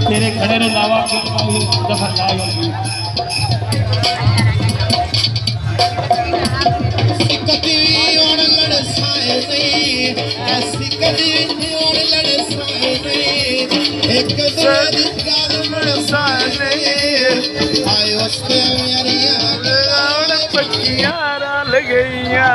तेरे खड़े रे लावा के दफा लाएगी कदी और लड़साए नहीं ऐसी कदी और लड़साए नहीं एक बाद गाल लड़साए नहीं आए उसके मेरी याद पक्कियां रल गईयां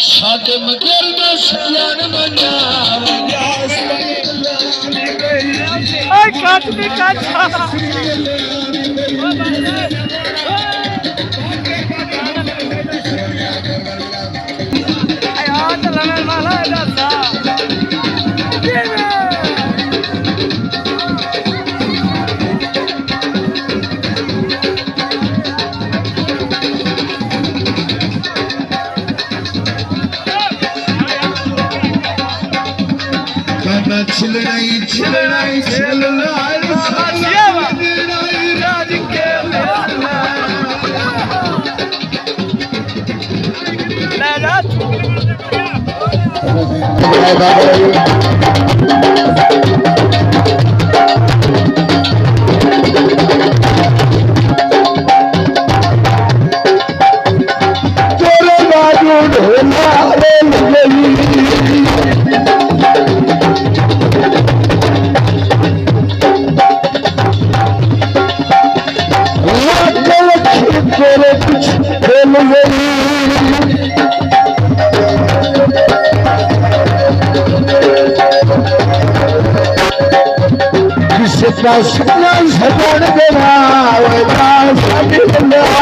साडे मगर दा सजान मना ओए काट भी काट आया चलने वाला है दादा छिलनाई छिलनाई छिलनाई राज के तेरे बाजू ढोला सपना सपन साडे बगैर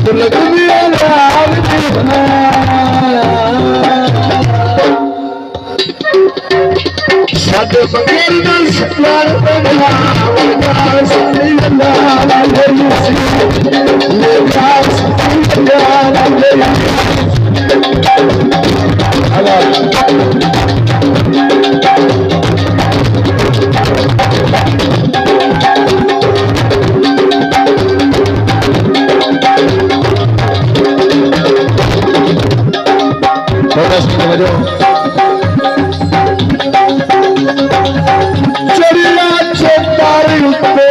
दिल प्यार बना चढ़िया चेतारी उत्ते